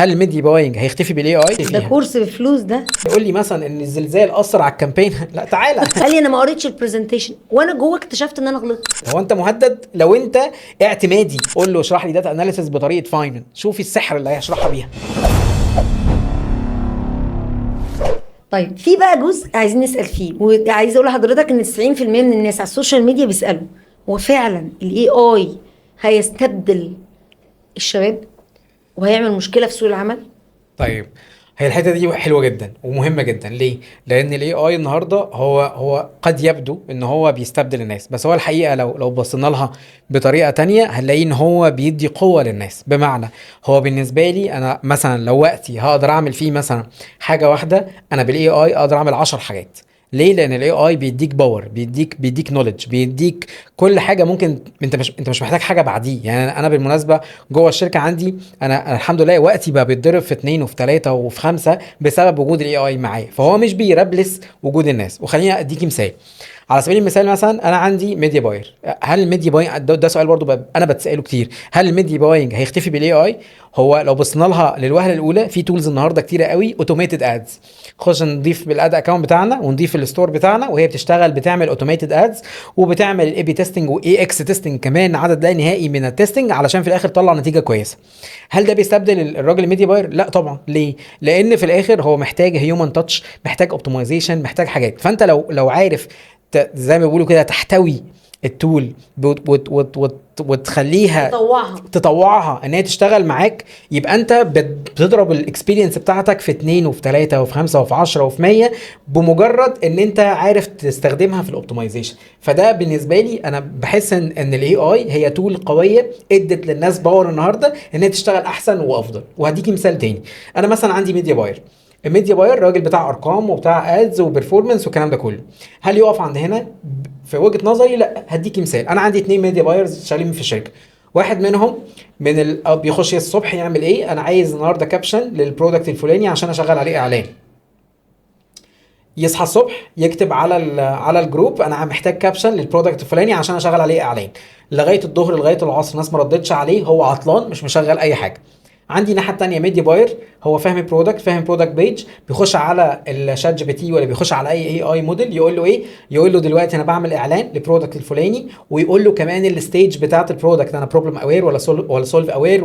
هل الميديا باينج هيختفي بالاي اي؟ ده كورس بفلوس ده. يقول لي مثلا ان الزلزال اثر على الكامبين لا تعالى قال لي انا ما قريتش البرزنتيشن وانا جوه اكتشفت ان انا غلطت. هو انت مهدد لو انت اعتمادي. قول له اشرح لي داتا اناليسيس بطريقه فاينل، شوفي السحر اللي هيشرحها بيها. طيب في بقى جزء عايزين نسال فيه، وعايز اقول لحضرتك ان 90% من الناس على السوشيال ميديا بيسالوا هو فعلا الاي اي هيستبدل الشباب وهيعمل مشكله في سوق العمل؟ طيب هي الحته دي حلوه جدا ومهمه جدا. ليه؟ لان الاي اي النهارده هو قد يبدو ان هو بيستبدل الناس، بس هو الحقيقه لو بصينا لها بطريقه تانية هنلاقي ان هو بيدي قوه للناس. بمعنى هو بالنسبه لي انا مثلا لو وقتي هقدر اعمل فيه مثلا حاجه واحده، انا بالاي اي اقدر اعمل 10 حاجات. ليه؟ لان الاي اي بيديك باور، بيديك نوليدج، بيديك كل حاجه. ممكن انت مش محتاج حاجه بعديه. يعني انا بالمناسبه جوه الشركه عندي أنا الحمد لله وقتي بقى بيتضرب في 2 وفي 3 وفي 5 بسبب وجود الاي اي معايا، فهو مش بيربلس وجود الناس. وخليني اديكي مثال. على سبيل المثال مثلا انا عندي ميديا باير. هل الميديا باينج ده سؤال برضو انا بتساله كتير، هل الميديا باينج هيختفي بالاي اي؟ هو لو بصينا لها للوهله الاولى في تولز النهارده كتيره قوي اوتوميتد ادز. خش نضيف بالاد اكونت بتاعنا ونضيف الستور بتاعنا وهي بتشتغل بتعمل اوتوميتد ادز وبتعمل الاي بي تيستنج واي اكس تيستنج كمان عدد لا نهائي من التيستنج علشان في الاخر تطلع نتيجه كويسه. هل ده بيستبدل الراجل الميديا باير؟ لا طبعا. ليه؟ لان في الاخر هو محتاج هيومن تاتش، محتاج اوبتمايزيشن، محتاج حاجات. فانت لو عارف زي ما بيقولوا كده تحتوي التول وتخليها تطوعها ان هي تشتغل معاك، يبقى انت بتضرب الاكسبيرينس بتاعتك في 2 وفي 3 وفي 5 وفي 10 وفي 100 بمجرد ان انت عارف تستخدمها في الاوبتمايزيشن. فده بالنسبه لي انا بحس ان الاي اي هي تول قويه ادت للناس باور النهارده ان هي تشتغل احسن وافضل. وهديكي مثال تاني. انا مثلا عندي ميديا باير. الميديا باير راجل بتاع ارقام وبتاع ادز وبرفورمانس والكلام ده كله. هل يقف عند هنا؟ في وجهه نظري لا. هديكي مثال. انا عندي 2 ميديا بايرز شغالين في الشركه. واحد منهم بيخش الصبح يعمل ايه؟ انا عايز النهارده كابشن للبرودكت الفلاني عشان اشغل عليه اعلان. يصحى الصبح يكتب على الجروب انا محتاج كابشن للبرودكت الفلاني عشان اشغل عليه اعلان. لغايه الظهر لغايه العصر الناس ما ردتش عليه، هو عطلان مش مشغل اي حاجه. عندي الناحيه الثانيه ميديا باير هو فاهم برودكت، فاهم برودكت بيج، بيخش على الشات جي بي تي ولا بيخش على اي اي موديل يقول له ايه؟ يقول له دلوقتي انا بعمل اعلان لبرودكت الفلاني، ويقول له كمان الستيج بتاعه البرودكت، انا بروبلم اوير ولا سولف اوير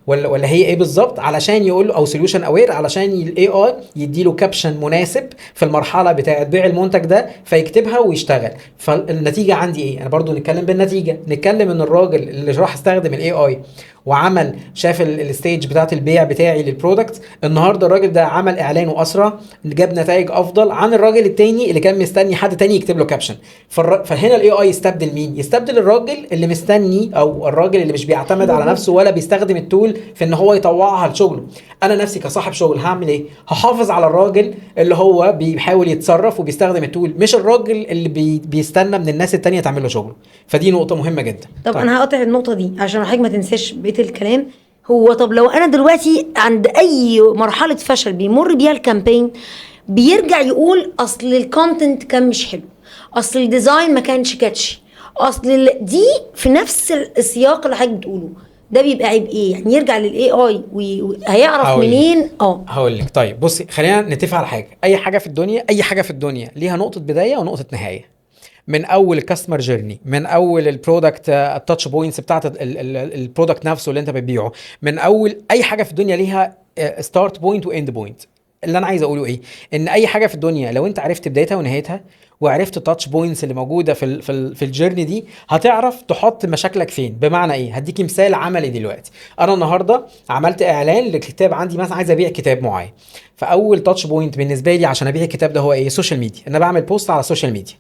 ولا هي ايه بالظبط، علشان يقول له او سوليوشن اوير، علشان الاي اي يدي له كابشن مناسب في المرحله بتاعه بيع المنتج ده فيكتبها ويشتغل. فالنتيجه عندي ايه؟ انا برضو نتكلم بالنتيجه. نتكلم ان الراجل اللي راح استخدم الاي اي وعمل شاف الستيج بتاعت البيع بتاعي للبرودكت، النهارده الراجل ده عمل اعلانه اسرع، جاب نتائج افضل عن الراجل التاني اللي كان مستني حد تاني يكتب له كابشن. فهنا الاي اي يستبدل مين؟ يستبدل الراجل اللي مستني او الراجل اللي مش بيعتمد على نفسه ولا بيستخدم التول في ان هو يطوعها لشغله. انا نفسي كصاحب شغل هعمل ايه؟ هحافظ على الراجل اللي هو بيحاول يتصرف وبيستخدم التول، مش الراجل اللي بيستنى من الناس التانية تعمل له شغله. فدي نقطة مهمة جدا. طب انا هقطع النقطة دي عشان حضرتك ما تنساش بقية الكلام. هو طب لو انا دلوقتي عند اي مرحلة فشل بيمر بيها الكامبين بيرجع يقول اصل الكونتنت كان مش حلو، اصل الديزاين ما كانش كاتشي، اصل دي في نفس السياق اللي حضرتك بتقوله، ده بيبقى عيب ايه؟ يعني يرجع للاي اي وهيعرف منين؟ هقول لك. طيب بصي خلينا نتفق على حاجه. اي حاجه في الدنيا ليها نقطه بدايه ونقطه نهايه. من اول الكاستمر جيرني، من اول البرودكت التاتش بوينتس بتاعت البرودكت نفسه اللي انت بتبيعه، من اول اي حاجه في الدنيا ليها ستارت بوينت واند بوينت. اللي انا عايز اقوله ايه؟ ان اي حاجه في الدنيا لو انت عرفت بدايتها ونهايتها وعرفت التاتش بوينتس اللي موجوده في الجيرني دي، هتعرف تحط مشاكلك فين. بمعنى ايه؟ هديكي مثال عملي دلوقتي. انا النهارده عملت اعلان لكتاب عندي، مثلا عايز ابيع كتاب معين. فاول تاتش بوينت بالنسبه لي عشان ابيع الكتاب ده هو ايه؟ السوشيال ميديا. انا بعمل بوست على السوشيال ميديا.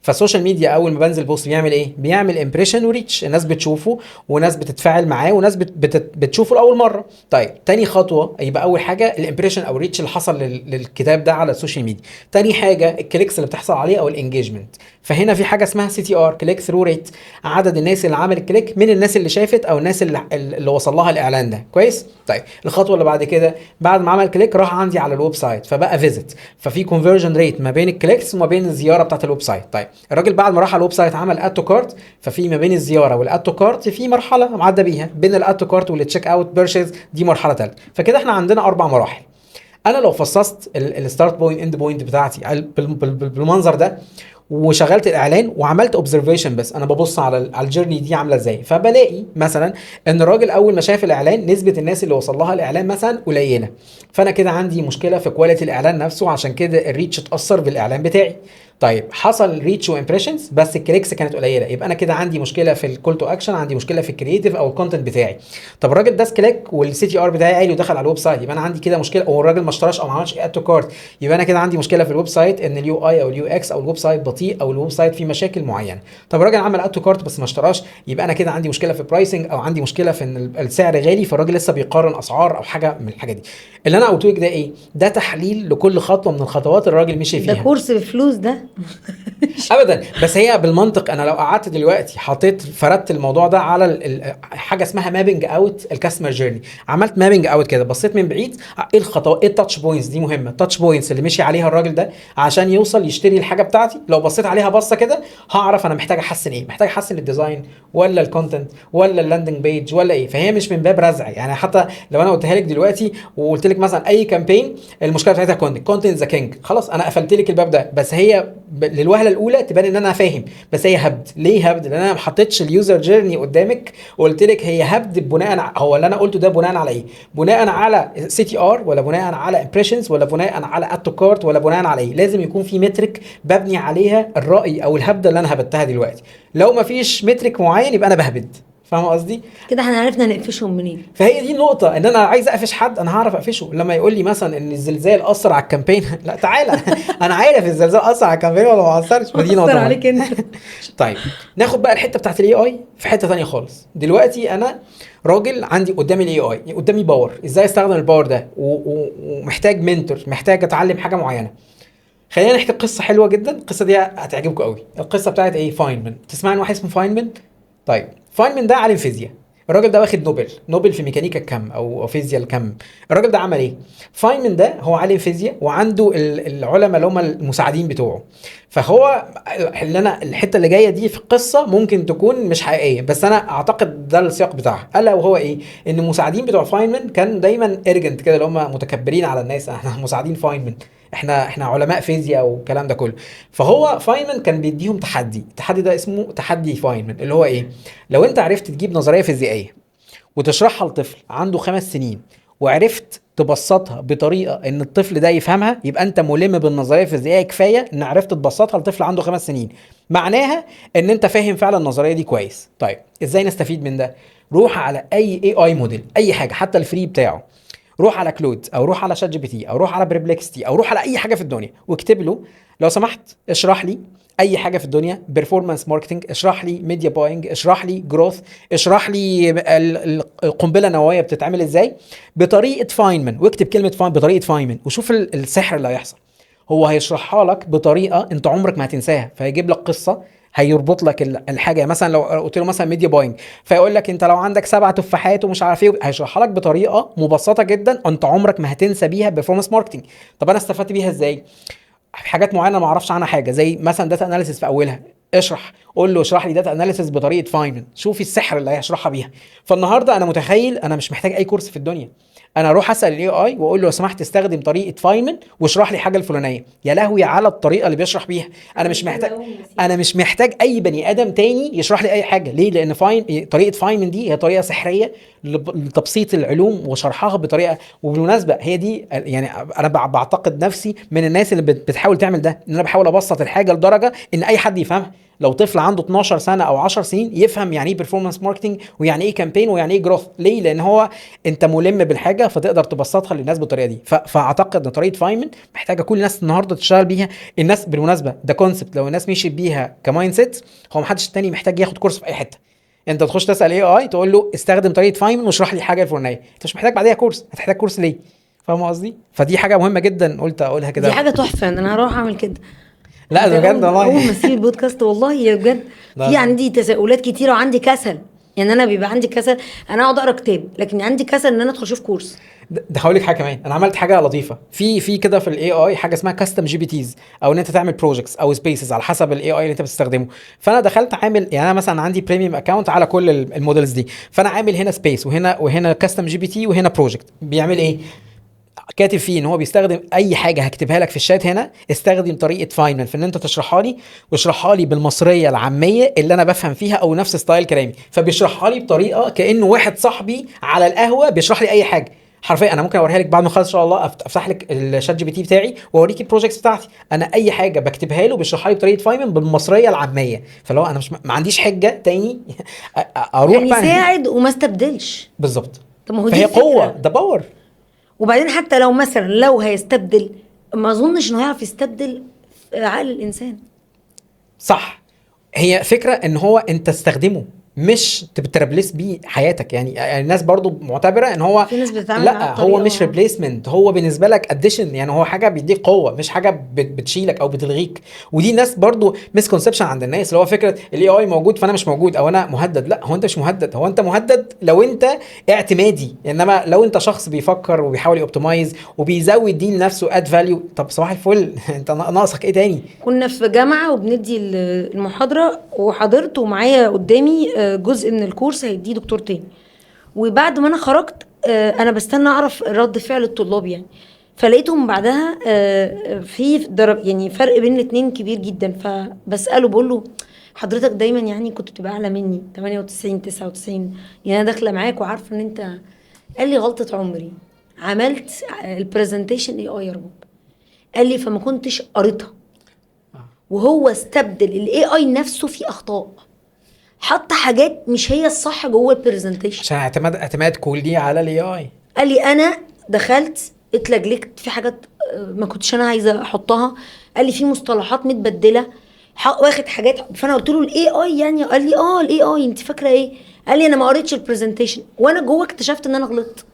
فالسوشيال ميديا اول ما بنزل بوست بيعمل ايه؟ بيعمل امبريشن وريتش، الناس بتشوفه وناس بتتفاعل معاه وناس بتشوفه لاول مره. طيب تاني خطوه يبقى اول حاجه الامبريشن او الريتش اللي حصل للكتاب ده على السوشيال ميديا. تاني حاجه الكليكس اللي بتحصل عليه او الانجيجمنت. فهنا في حاجه اسمها سي تي ار، كليك ثرو ريت، عدد الناس اللي عملت كليك من الناس اللي شافت او الناس اللي وصل لها الاعلان ده. كويس؟ طيب الخطوه اللي بعد كده، بعد ما عمل كليك راح عندي على الويب سايت فبقى فيزيت، ففي كونفرجن ريت ما بين الكليكس وما بين الزياره بتاعت الويب سايت. طيب الراجل بعد ما راح على الويب سايت عمل اد تو كارت، ففي ما بين الزياره والاد تو كارت في مرحله معدى بيها، بين الاد تو كارت والتشيك اوت بيرشيز دي مرحله ثالثه. فكده احنا عندنا 4 مراحل. انا لو فصصت الستارت بوينت اند بوينت بتاعتي بالمنظر ده، وشغلت الاعلان وعملت اوبزرفيشن، بس انا ببص على الجيرني دي عامله ازاي، فبلاقي مثلا ان الراجل اول ما شاف الاعلان نسبه الناس اللي وصل لها الاعلان مثلا قليله، فانا كده عندي مشكله في كواليتي الاعلان نفسه، عشان كده الريتش اتاثر بالاعلان بتاعي. طيب حصل ريتش وامبريشنز بس الكليكس كانت قليله، يبقى انا كده عندي مشكله في الكول تو اكشن، عندي مشكله في الكرييتيف او الكونتنت بتاعي. طب الراجل ده كليك والسي تي ار بتاعي عالي ودخل على الويب سايت، يبقى انا عندي كده مشكله. او الراجل ما اشتراش او ما عملش اد تو كارت، يبقى انا كده عندي مشكله في الويب سايت، ان اليو اي او اليو اكس او الويب سايت بطيء او الويب سايت فيه مشاكل معينه. طب الراجل عمل اد تو كارت بس ما اشتراش، يبقى انا كده عندي مشكله في البرايسنج، او عندي مشكله في ان السعر غالي، فالراجل لسه بيقارن اسعار او حاجه من الحاجه دي. اللي انا قلته لك ده ايه؟ ده تحليل لكل خطوه من الخطوات الراجل مشي ده فيها. كورس بفلوس ده. ابدا، بس هي بالمنطق. انا لو قعدت دلوقتي حطيت فردت الموضوع ده على حاجه اسمها مابينج اوت الكاستمر جيرني، عملت مابينج اوت كده، بصيت من بعيد ايه الخطوات، ايه التاتش بوينتس دي مهمه، التاتش بوينتس اللي مشي عليها الراجل ده عشان يوصل يشتري الحاجه بتاعتي. لو بصيت عليها بصه كده هعرف انا محتاج احسن ايه، محتاج احسن الديزاين ولا الكونتنت ولا اللاندنج بيج ولا ايه. فهي مش من باب رزع يعني. حتى لو انا قلتها لك دلوقتي وقلت لك مثلا اي كامبين المشكله بتاعتها كونتنت ذا كينج، خلاص انا قفلت لك الباب ده. بس هي للوهله الاولى تبان ان انا فاهم، بس هي هبد. ليه هبد؟ لان انا ما حطيتش اليوزر جيرني قدامك وقلت لك هي هبد بناء هو اللي انا قلته ده بناء على ايه؟ بناء على سي تي ار، ولا بناء على امبريشنز، ولا بناء على اد تو كارت، ولا بناء على ايه؟ لازم يكون في مترك ببني عليها الراي او الهبده اللي انا هبتها دلوقتي. لو ما فيش مترك معين يبقى انا بهبد. فاهم قصدي؟ كده احنا عرفنا نقفشهم منين. فهي دي النقطة، ان انا عايز اقفش حد انا هعرف اقفشه. لما يقول لي مثلا ان الزلزال اثر على الكامبين لا تعالى انا عارف الزلزال اثر على الكامبين ولا ما اثرش. فدي نقطة اثر مهمة. عليك انت. طيب ناخد بقى الحتة بتاعت الاي اي في حتة تانية خالص. دلوقتي انا راجل عندي قدامي الاي اي، قدامي باور، ازاي استخدم الباور ده ومحتاج منتور، محتاج اتعلم حاجة معينة. خلينا نحكي قصة حلوة جدا، القصة دي هتعجبكم قوي. القصة بتاعت ايه؟ فاينمان. تسمع عن واحد اسمه فاينمان؟ طيب فاينمان ده عالم فيزياء، الراجل ده واخد نوبل في ميكانيكا الكم او فيزياء الكم. الراجل ده عمل ايه؟ فاينمان ده هو عالم فيزياء وعنده العلماء اللي هم المساعدين بتوعه. فهو اللي انا الحته اللي جايه دي في القصه ممكن تكون مش حقيقيه، بس انا اعتقد ده السياق بتاعها. الا وهو ايه؟ ان المساعدين بتوع فاينمان كانوا دايما ارجنت كده، اللي هم متكبرين على الناس، احنا مساعدين فاينمان، احنا علماء فيزياء والكلام ده كله. فهو فاينمان كان بيديهم تحدي، التحدي ده اسمه تحدي فاينمان، اللي هو ايه؟ لو انت عرفت تجيب نظريه فيزيائيه وتشرحها لطفل عنده 5 سنين وعرفت تبسطها بطريقه ان الطفل ده يفهمها، يبقى انت ملم بالنظريه الفيزيائيه كفايه ان عرفت تبسطها لطفل عنده 5 سنين. معناها ان انت فاهم فعلا النظريه دي كويس. طيب ازاي نستفيد من ده؟ روح على اي اي موديل، اي حاجه حتى الفري بتاعه، روح على كلود او روح على شات جي بي تي او روح على بريبلكستي او روح على اي حاجه في الدنيا واكتب له لو سمحت اشرح لي اي حاجه في الدنيا، بيرفورمانس ماركتنج، اشرح لي ميديا باينج، اشرح لي جروث، اشرح لي القنبله النوويه بتتعمل ازاي بطريقه فاينمان، واكتب كلمه بطريقه فاينمان وشوف السحر اللي هيحصل. هو هيشرحها لك بطريقه انت عمرك ما هتنساها، فهيجيب لك قصه، هيربط لك الحاجه. مثلا لو قلت له مثلا ميديا باينج، فيقول لك انت لو عندك 7 تفاحات ومش عارف ايه، هيشرحها لك بطريقه مبسطه جدا انت عمرك ما هتنسى بيها بيرفورمانس ماركتنج. طب انا استفدت بيها ازاي؟ حاجات معينه ما اعرفش عنها حاجه، زي مثلا داتا اناليسيس في اولها، قول له اشرح لي داتا اناليسيس بطريقه فاينمان، شوفي السحر اللي هيشرحها بيها. فالنهارده انا متخيل انا مش محتاج اي كورس في الدنيا، انا اروح اسال الاي اي واقول له لو سمحت استخدم طريقه فاينمان واشرح لي حاجه الفلانيه. يا لهوي على الطريقه اللي بيشرح بيها. انا مش محتاج اي بني ادم تاني يشرح لي اي حاجه. ليه؟ لان طريقه فاينمان دي هي طريقه سحريه لتبسيط العلوم وشرحها بطريقه. وبالمناسبه هي دي يعني انا بعتقد نفسي من الناس اللي بتحاول تعمل ده، ان انا بحاول ابسط الحاجه لدرجه ان اي حد يفهمها. لو طفل عنده 12 سنه او 10 سنين يفهم يعني ايه بيرفورمانس ماركتنج ويعني ايه كامبين ويعني ايه جروث. ليه؟ لان هو انت ملم بالحاجه فتقدر تبسطها للناس بالطريقه دي. فاعتقد ان طريقه فاينمان محتاجه كل الناس النهارده تشتغل بيها. الناس بالمناسبه ده كونسبت لو الناس مشيت بيها كمايند سيت، هو محدش تاني محتاج ياخد كورس في اي حته. انت تخش تسال اي اي تقول له استخدم طريقه فاينمان واشرح لي حاجه الفلانيه، انت مش محتاج بعديها كورس. هتحتاج كورس ليه؟ فاهم قصدي؟ فدي حاجه مهمه جدا قلت اقولها كده. دي حاجه تحفه، انا هروح اعمل كده. لا ده بجد اول والله. ما اسيب البودكاست والله يا بجد في عندي تساؤلات كتيره وعندي كسل. يعني انا بيبقى عندي كسل انا اقعد اقرا كتاب، لكن عندي كسل ان انا ادخل اشوف كورس. ده هقول لك حاجه كمان، انا عملت حاجه لطيفه في كده في الاي اي، حاجه اسمها كاستم جي بي تيز، او ان انت تعمل بروجكتس او سبيسز على حسب الاي اي اللي انت بتستخدمه. فانا دخلت عامل، يعني انا مثلا عندي بريميوم اكونت على كل المودلز دي، فانا عامل هنا سبيس وهنا كاستم جي بي تي وهنا بروجكت. بيعمل ايه؟ كاتب فيه ان هو بيستخدم اي حاجه هكتبها لك في الشات هنا، استخدم طريقه فاينل في ان انت تشرحها لي، واشرحها لي بالمصريه العاميه اللي انا بفهم فيها او نفس ستايل كلامي. فبيشرحها لي بطريقه كانه واحد صاحبي على القهوه بيشرح لي اي حاجه حرفيا. انا ممكن اوريها لك بعد ما اخلص ان شاء الله، افتح لك الشات جي بي تي بتاعي واوريك البروجكتس بتاعتي. انا اي حاجه بكتبها له بيشرحها لي بطريقه فاينل بالمصريه العاميه. فلو انا مش ما عنديش حجه تاني اروح يعني بقى. ساعد وما استبدلش. بالظبط. طب ما هو دي فهي قوه، الفكرة. ده باور. وبعدين حتى لو مثلا لو هيستبدل، ما اظنش انه هيعرف يستبدل عقل الانسان. صح. هي فكرة ان هو انت تستخدمه، مش تربليس بيه حياتك. يعني الناس برضو معتبرة ان هو في ناس بتتعامل معاه لا، هو مش بطريقه. ريبليسمنت، هو بالنسبة لك اديشن. يعني هو حاجة بيديك قوة، مش حاجة بتشيلك او بتلغيك. ودي ناس برضو مسكونسبشن عند الناس، اللي هو فكرة الاي اي موجود فانا مش موجود او انا مهدد. لا، هو انت مش مهدد، هو انت مهدد لو انت اعتمادي. انما لو انت شخص بيفكر وبيحاول يوبتمايز وبيزود دي لنفسه اد فاليو، طب صباح الفل انت ناقصك ايه تاني؟ كنا في جامعه وبندي المحاضره، وحضرت ومعايا قدامي جزء من الكورس هيديه دكتور تاني. وبعد ما انا خرجت انا بستنى اعرف رد فعل الطلاب يعني. فلقيتهم بعدها في يعني فرق بين الاتنين كبير جدا. فبسأله بقول له حضرتك دايما يعني كنت بتبقى اعلى مني 98 99، يعني انا داخله معاك وعارفه ان انت. قال لي غلطه عمري، عملت البرزنتيشن اي اي يا رب. قال لي فما كنتش قريتها، وهو استبدل الاي اي نفسه في اخطاء، حط حاجات مش هي الصح جوه البرزنتيشن. عشان اعتماد كلي على الاي اي. قال لي انا دخلت اتلجلجت في حاجات ما كنتش انا عايزه احطها. قال لي في مصطلحات متبدله، واخد حاجات. فانا قلت له الاي اي يعني؟ قال لي الاي اي انت فاكره ايه؟ قال لي انا ما قريتش البرزنتيشن، وانا جوه اكتشفت ان انا غلطت.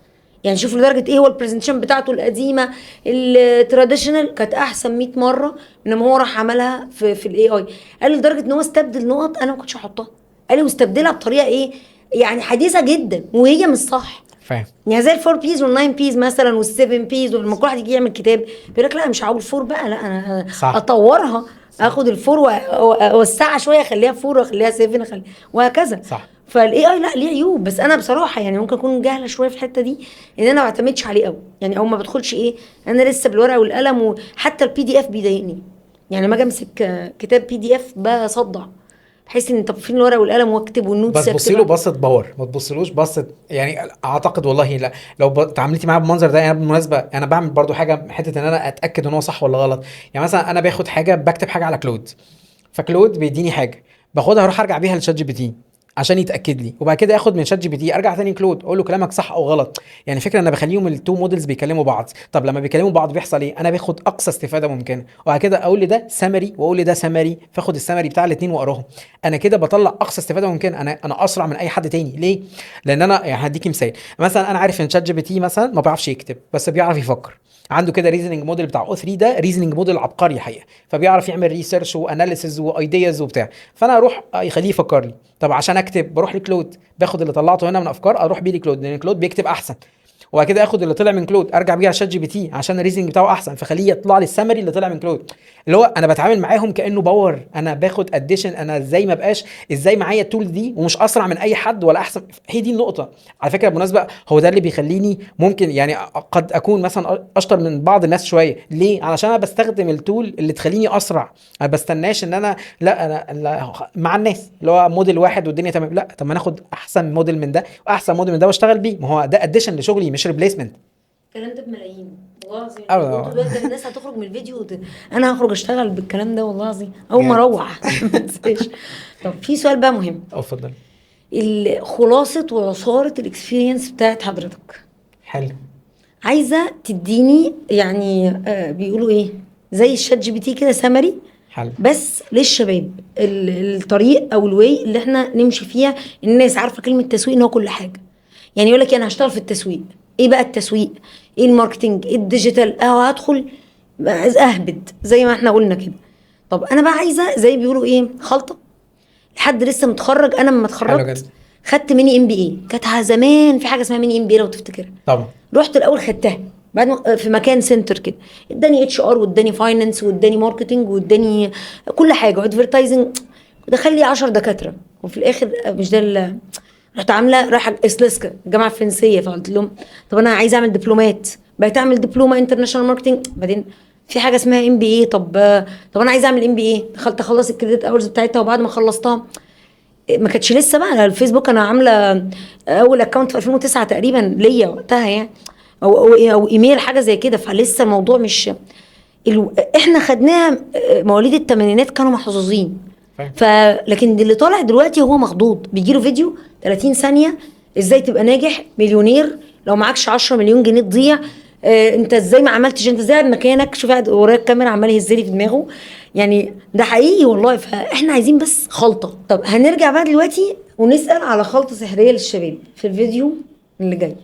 يعني شوف لدرجه ايه، هو البرزنتيشن بتاعته القديمه التراديشنال كانت احسن 100 مره من ما هو راح عملها في الاي اي. قال لي لدرجه ان هو استبدل نقط انا ما كنتش هحطها. قال لي واستبدلها بطريقه ايه يعني حديثه جدا وهي مش صح. فاهم. يعني زي الفور بيز والناين بيز مثلا والسيفن بيز، ولما كل واحد يجي يعمل كتاب بيقول لك لا مش هقول فور بقى، لا انا صح. اطورها، اخد الفور واوسعها شويه، اخليها فور واخليها سيفن اخليها وهكذا. صح. فالاي اي لا ليه عيوب، بس انا بصراحه يعني ممكن اكون جاهله شويه في الحته دي، ان انا ما بعتمدش عليه قوي يعني، او ما بدخلش ايه، انا لسه بالورقه والقلم. وحتى البي دي اف بيضايقني، يعني لما اجي امسك كتاب بي دي اف بصدع، بحس ان طب فين الورقه والقلم واكتب والنوتس بس بصي له بصه باور، ما تبصلوش بصه. يعني اعتقد والله لا، لو تعاملتي معاه بالمنظر ده. يعني بالمناسبه انا بعمل برضو حاجه، حته ان انا اتاكد ان هو صح ولا غلط. يعني مثلا انا باخد حاجه، بكتب حاجه على كلود، فكلود بيديني حاجه، باخدها اروح ارجع بيها لشات جي بي تي عشان يتاكد لي، وبعد كده اخد من شات جي بي تي ارجع تاني كلود اقول له كلامك صح او غلط. يعني فكره ان انا بخليهم التو مودلز بيكلموا بعض. طب لما بيكلموا بعض بيحصل ايه؟ انا باخد اقصى استفاده ممكنه، وبعد كده اقول لي ده سمري واقول لي ده سمري، فاخد السمري بتاع الاثنين واقراهم. انا كده بطلع اقصى استفاده ممكنه. انا اسرع من اي حد تاني. ليه؟ لان انا يعني هديكي مثال. مثلا انا عارف ان شات جي بي تي مثلا ما بيعرفش يكتب بس بيعرف يفكر. عنده كده ريزنينج موديل بتاع او 3، ده ريزنينج موديل عبقري حقيقه، فبيعرف يعمل ريسيرش واناليسيز وايدياز وبتاع. فانا اروح يخليه يفكر لي. طب عشان اكتب بروح لكلود، باخد اللي طلعته هنا من افكار اروح بيه لكلود، لان كلود بيكتب احسن. وبعد كده اخد اللي طلع من كلود ارجع بيه على شات جي بي تي عشان الريزنينج بتاعه احسن، فخليه يطلع لي السمري اللي طلع من كلود. اللي هو انا بتعامل معاهم كانه باور، انا باخد اديشن. انا ازاي ما بقاش، ازاي معايا التول دي ومش اسرع من اي حد ولا احسن؟ هي دي النقطه على فكره. بالمناسبه هو ده اللي بيخليني ممكن يعني قد اكون مثلا اشطر من بعض الناس شويه. ليه؟ علشان انا بستخدم التول اللي تخليني اسرع. انا بستناش ان انا لا لا مع الناس اللي هو موديل واحد والدنيا تمام. لا، طب ما ناخد احسن موديل من ده واحسن موديل من ده واشتغل بيه. ما هو ده اديشن لشغلي مش ريبليسمنت. الكلام ده بملايين والله العظيم. أبدا. قلت دلوقتي الناس هتخرج من الفيديو انا هخرج اشتغل بالكلام ده والله العظيم اول ما بجد؟ اروح. ما تنساش. طب في سؤال بقى مهم، اتفضل. خلاصة وعصارة الاكسبيرينس بتاعت حضرتك. حلو. عايزة تديني يعني بيقولوا ايه، زي الشات جي بي تي كده سمري، حلو. بس للشباب الطريق او الواي اللي احنا نمشي فيها. الناس عارفة كلمة تسويق ان هو كل حاجة، يعني يقول لك انا هشتغل في التسويق. ايه بقى التسويق؟ ايه الماركتينج؟ ايه الديجيتال؟ هدخل اهبد زي ما احنا قلنا كده. طب انا بقى عايزه زي بيقولوا ايه، خلطه. لحد لسه متخرج، انا لما حلو اتخرجت جدا. خدت ميني ام بي اي، كانت زمان في حاجه اسمها ميني ام بي اي لو تفتكرها. طبعا. رحت الاول خدتها، بعد في مكان سنتر كده، اداني اتش ار واداني فاينانس واداني ماركتنج واداني كل حاجه وادفرتايزنج، دخل لي 10 دكاتره وفي الاخر مش ده رحت عامله رايحه اسلسكا الجامعه الفرنسيه، فقلت لهم طب انا عايزه اعمل دبلومات، بقيت اعمل دبلومه انترناشونال ماركتنج، بعدين في حاجه اسمها ام بي اي، طب انا عايزه اعمل ام بي اي، دخلت اخلص الكريدت اورز بتاعتها، وبعد ما خلصتها ما كانتش لسه بقى على الفيسبوك، انا عامله اول اكونت في 2009 تقريبا ليا وقتها يعني، او ايميل حاجه زي كده، فلسه الموضوع مش احنا خدناها مواليد الثمانينات كانوا محظوظين. لكن اللي طالع دلوقتي هو مخضوض، بيجيله فيديو 30 ثانيه ازاي تبقى ناجح مليونير لو معكش 10 مليون جنيه تضيع، انت ازاي ما عملتش، انت ازاي قاعد مكانك، شوف قاعد وراك الكاميرا عمال يهزلي في دماغه، يعني ده حقيقي والله. فاحنا عايزين بس خلطه. طب هنرجع بقى دلوقتي ونسال على خلطه سحريه للشباب في الفيديو اللي جاي.